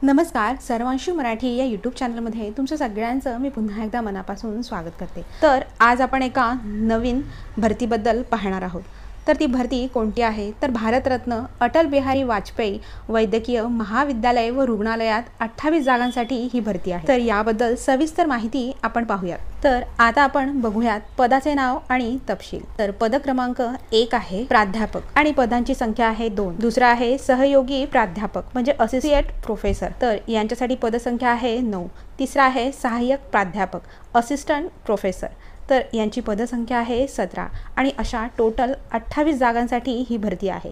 नमस्कार, सर्वांशी मराठी या यूट्यूब चॅनलमध्ये तुमचं सगळ्यांचं मी पुन्हा एकदा मनापासून स्वागत करते। तर आज आपण एका नवीन भरतीबद्दल पाहणार आहोत। तर ती भरती कोणती आहे तर भारतरत्न अटल बिहारी वाजपेयी वैद्यकीय महाविद्यालय व रुग्णालयात 28 जागांसाठी ही भरती आहे। तर याबद्दल सविस्तर माहिती आपण पाहूयात। तर आता आपण बघूयात पदाचे नाव आणि तपशील। तर पद क्रमांक 1 आहे प्राध्यापक आणि पदांची संख्या आहे 2। दुसरा आहे सहयोगी प्राध्यापक म्हणजे असिस्टंट प्रोफेसर, तर यांच्यासाठी पदसंख्या आहे 9। तिसरा आहे सहाय्यक प्राध्यापक असिस्टंट प्रोफेसर, तर यांची पदसंख्या आहे 17 आणि अशा टोटल 28 जागांसाठी ही भरती आहे।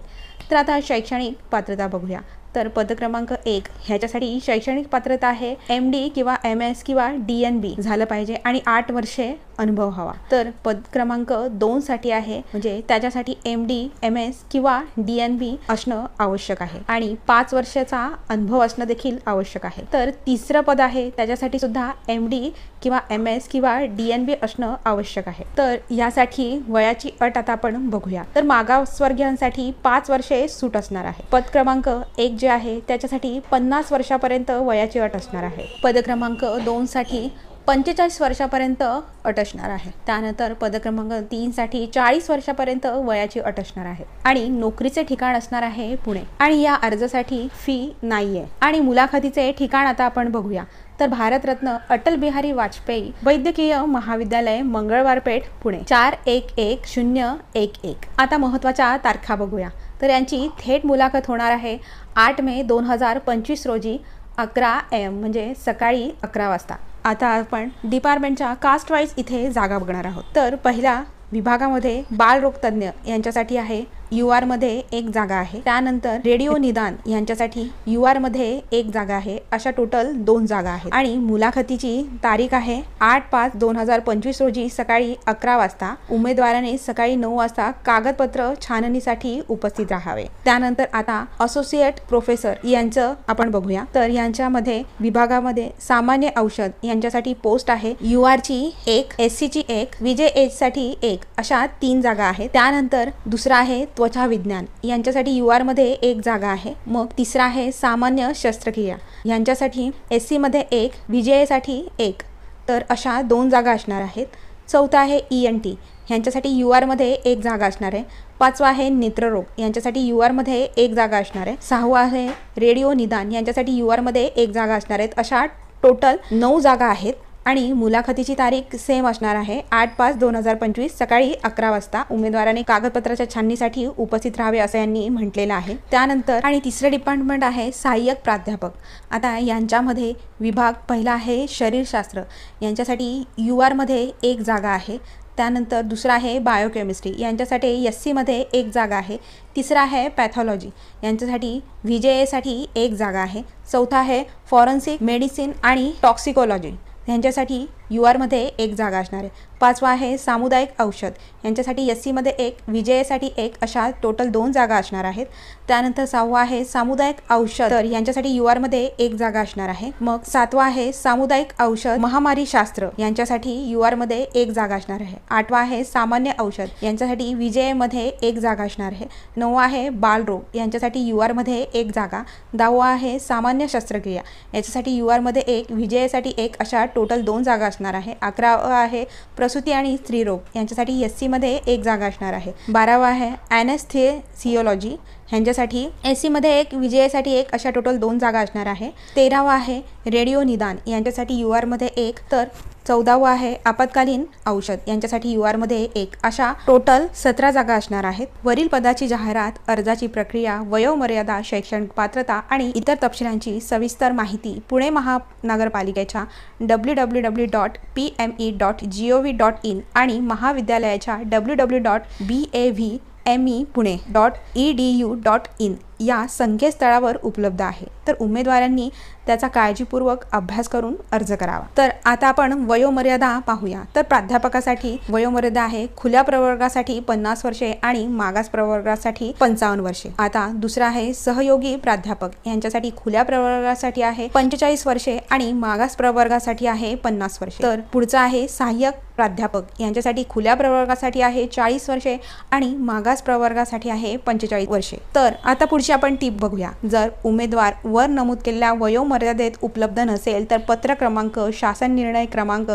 तर आता शैक्षणिक पात्रता बघूया। तर पद क्रमांक 1 ह्याच्यासाठी शैक्षणिक पात्रता आहे MD किंवा MS किंवा DNB झालं पाहिजे आणि 8 वर्षे अनुभव हवा। तर पद क्रमांक 2 साठी आहे म्हणजे त्याच्यासाठी MD MS किंवा DNB असणं आवश्यक आहे आणि 5 वर्षाचा अनुभव असणं देखील आवश्यक आहे। तर तिसरं पद आहे त्याच्यासाठी सुद्धा MD किंवा MS किंवा DNB असणं आवश्यक आहे। तर यासाठी वयाची अट आता आपण बघूया। तर मागासवर्गीयांसाठी 5 वर्षे सूट असणार आहे। पद क्रमांक 1 जे आहे त्याच्यासाठी 50 वर्षापर्यंत वयाची अट असणार आहे। पद क्रमांक 2 साठी 45 वर्षापर्यंत अट असणार आहे। त्यानंतर पद क्रमांक 3 साठी 40 वर्षापर्यंत वयाची अट असणार आहे आणि नोकरीचे ठिकाण असणार आहे पुणे आणि या अर्जासाठी फी नाहीये। आणि मुलाखतीचे ठिकाण आता आपण बघूया। तर भारतरत्न अटल बिहारी वाजपेयी वैद्यकीय महाविद्यालय मंगळवार पेठ पुणे 411011। आता महत्त्वाच्या तारखा बघूया। तर यांची थेट मुलाखत होणार आहे 8 मे 2025 रोजी 11 AM म्हणजे सकाळी 11 वाजता। आता आपण डिपार्टमेंटच्या कास्ट वाईज इथे जागा बघणार आहोत। तर पहिल्या विभागामध्ये बालरोग तज्ञ यांच्यासाठी आहे UR मध्ये 1 जागा आहे। त्यानंतर रेडिओ निदान यांच्यासाठी UR मध्ये 1 जागा आहे। अशा टोटल 2 जागा आहेत आणि मुलाखतीची तारीख आहे 8/5/2025 रोजी सकाळी 11 वाजता। उमेदवाराने सकाळी 9 वाजता कागदपत्र छाननीसाठी उपस्थित राहावे। त्यानंतर आता असोसिएट प्रोफेसर यांचं आपण बघूया। तर यांच्यामध्ये विभागामध्ये सामान्य औषध यांच्यासाठी पोस्ट आहे UR ची 1, SC ची 1, VJH साठी 1 अशा 3 जागा आहेत। त्यानंतर दुसरा आहे त्वचा विज्ञान यांच्यासाठी UR मध्ये 1 जागा आहे। मग तिसरा आहे सामान्य शस्त्रक्रिया यांच्यासाठी SC मध्ये 1, VJA साठी 1, तर अशा 2 जागा असणार आहेत। चौथा आहे ENT यांच्यासाठी UR मध्ये 1 जागा असणार आहे। पाचवा आहे नेत्ररोग यांच्यासाठी UR मध्ये 1 जागा असणार आहे। सहावा आहे रेडिओ निदान यांच्यासाठी UR मध्ये 1 जागा असणार आहेत। अशा टोटल 9 जागा आहेत आणि मुलाखतीची तारीख सेम असणार आहे 8/5/2025 सकाळी 11 वाजता। उमेदवाराने कागदपत्राच्या छाननीसाठी उपस्थित राहावे असं यांनी म्हटलेलं आहे। त्यानंतर आणि तिसरं डिपार्टमेंट आहे सहाय्यक प्राध्यापक। आता यांच्यामध्ये विभाग पहिला आहे शरीरशास्त्र यांच्यासाठी UR मध्ये 1 जागा आहे। त्यानंतर दुसरा आहे बायोकेमिस्ट्री यांच्यासाठी SC मध्ये 1 जागा आहे। तिसरा आहे पॅथॉलॉजी यांच्यासाठी VJA साठी 1 जागा आहे। चौथा आहे फॉरेन्सिक मेडिसिन आणि टॉक्सिकोलॉजी यांच्यासाठी UR मध्ये 1 जागा असणार आहे। पाचवा आहे सामुदायिक औषध यांच्यासाठी SC मध्ये 1, VJA साठी 1 अशा टोटल 2 जागा असणार आहेत। त्यानंतर सहावा आहे सामुदायिक औषध तर यांच्यासाठी UR मध्ये 1 जागा असणार आहे। मग सातवा आहे सामुदायिक औषध महामारी शास्त्र यांच्यासाठी UR मध्ये 1 जागा असणार आहे। आठवा आहे सामान्य औषध यांच्यासाठी VJA मध्ये 1 जागा असणार आहे। नववा आहे बालरोग यांच्यासाठी UR मध्ये 1 जागा। 10वा आहे सामान्य शस्त्रक्रिया याच्यासाठी UR मध्ये 1, VJA साठी 1 अशा टोटल 2 जागा असणार आहे। 11वा आहे प्रसूती आणि स्त्रीरोग यांच्यासाठी SC मध्ये 1 जागा असणार आहे। 12वा आहे ॲनेस्थेसियोलॉजी ह्यांच्यासाठी SC मध्ये 1, VJA साठी 1 अशा टोटल 2 जागा असणार आहे। 13वा आहे रेडिओ निदान यांच्यासाठी UR मध्ये 1, तर 14वा आहे आपत्कालीन औषध यांच्यासाठी UR मध्ये 1 अशा टोटल 17 जागा असणार आहेत। वरील पदाची जाहिरात, अर्जाची प्रक्रिया, वयोमर्यादा, शैक्षणिक पात्रता आणि इतर तपशिलांची सविस्तर माहिती पुणे महानगरपालिकेच्या www.pme.gov.in आणि महाविद्यालयाच्या www.bavmepune.edu.in या संकेतस्थळावर उपलब्ध आहे। तर उमेदवारांनी त्याचा काळजीपूर्वक अभ्यास करून अर्ज करावा। तर आता आपण वयोमर्यादा पाहूया। तर प्राध्यापकासाठी वयोमर्यादा आहे खुल्या प्रवर्गासाठी 50 वर्षे आणि मागास प्रवर्गासाठी 55 वर्षे। आता दुसरा आहे सहयोगी प्राध्यापक यांच्यासाठी खुल्या प्रवर्गासाठी आहे 45 वर्षे आणि मागास प्रवर्गासाठी आहे 50 वर्षे। तर पुढचा आहे सहाय्यक प्राध्यापक यांच्यासाठी खुल्या प्रवर्गासाठी आहे 40 वर्षे आणि मागास प्रवर्गासाठी आहे 45 वर्षे। तर आता पुढची पुढची आपण टीप बघूया। जर उमेदवार वर नमूद केलेल्या वयोमर्यादेत उपलब्ध नसेल तर पत्र क्रमांक शासन निर्णय क्रमांक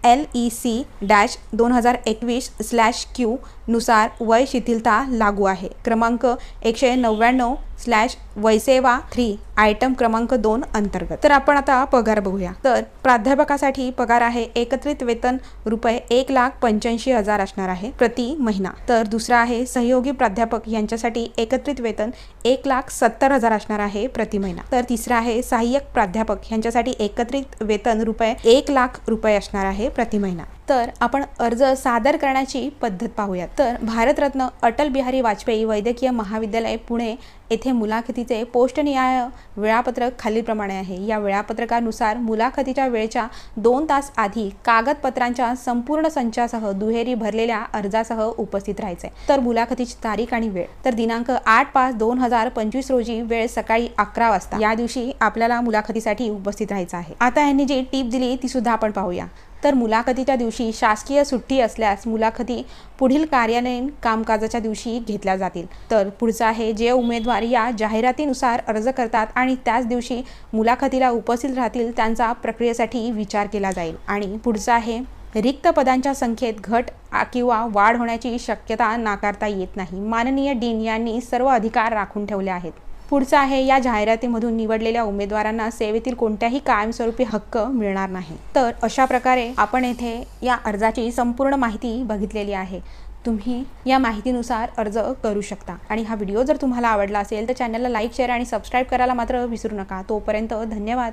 LEC-2021/Q नुसार वय शिथिलता लागू आहे। क्रमांक 199/वयसेवा 3 आयटम क्रमांक 2 अंतर्गत। तर आपण आता पगार बघूया। तर प्राध्यापकासाठी पगार आहे एकत्रित वेतन रुपये 1,85,000 असणार आहे प्रति महिना। तर दुसरा आहे सहयोगी प्राध्यापक यांच्यासाठी एकत्रित वेतन 1,70,000 असणार आहे प्रति महिना। तर तिसरा आहे सहाय्यक प्राध्यापक यांच्यासाठी एकत्रित वेतन रुपये 1,00,000 रुपये असणार आहे प्रति महिना। तर आपण अर्ज सादर करण्याची पद्धत पाहूया। तर भारतरत्न अटल बिहारी वाजपेयी वैद्यकीय महाविद्यालय पुणे येथे मुलाखतीचे पोस्टनिहाय वेळापत्रक खालीलप्रमाणे आहे। या वेळापत्रकानुसार मुलाखतीच्या वेळेच्या 2 तास आधी कागदपत्रांच्या संपूर्ण संचासह दुहेरी भरलेल्या अर्जासह उपस्थित राहायचे। तर मुलाखतीची तारीख आणि वेळ तर दिनांक 8/5/2025 रोजी वेळ सकाळी 11 वाजता या दिवशी आपल्याला मुलाखतीसाठी उपस्थित राहायचं आहे। आता यांनी जी टीप दिली ती सुद्धा आपण पाहूया। तर मुलाखतीच्या दिवशी शासकीय सुट्टी असल्यास मुलाखती पुढील कार्यालयीन कामकाजाच्या दिवशी घेतल्या जातील। तर पुढचा आहे जे उमेदवार या जाहिरातीनुसार अर्ज करतात आणि त्याच दिवशी मुलाखतीला उपस्थित राहतील त्यांचा प्रक्रियेसाठी विचार केला जाईल। आणि पुढचा आहे रिक्त पदांच्या संख्येत घट किंवा वाढ होण्याची शक्यता नाकारता येत नाही। माननीय डीन यांनी सर्व अधिकार राखून ठेवले आहेत। पुढचा आहे या जाहिरातीमधून निवडलेल्या उमेदवारांना सेवेतील कोणत्याही कायमस्वरूपी हक्क मिळणार नाही। तर अशा प्रकारे आपण येथे या अर्जाची संपूर्ण माहिती बघितलेली आहे। तुम्ही या माहितीनुसार अर्ज करू शकता। आणि हा व्हिडिओ जर तुम्हाला आवडला असेल तर चॅनलला लाईक शेअर आणि सबस्क्राईब करायला मात्र विसरू नका। तोपर्यंत धन्यवाद।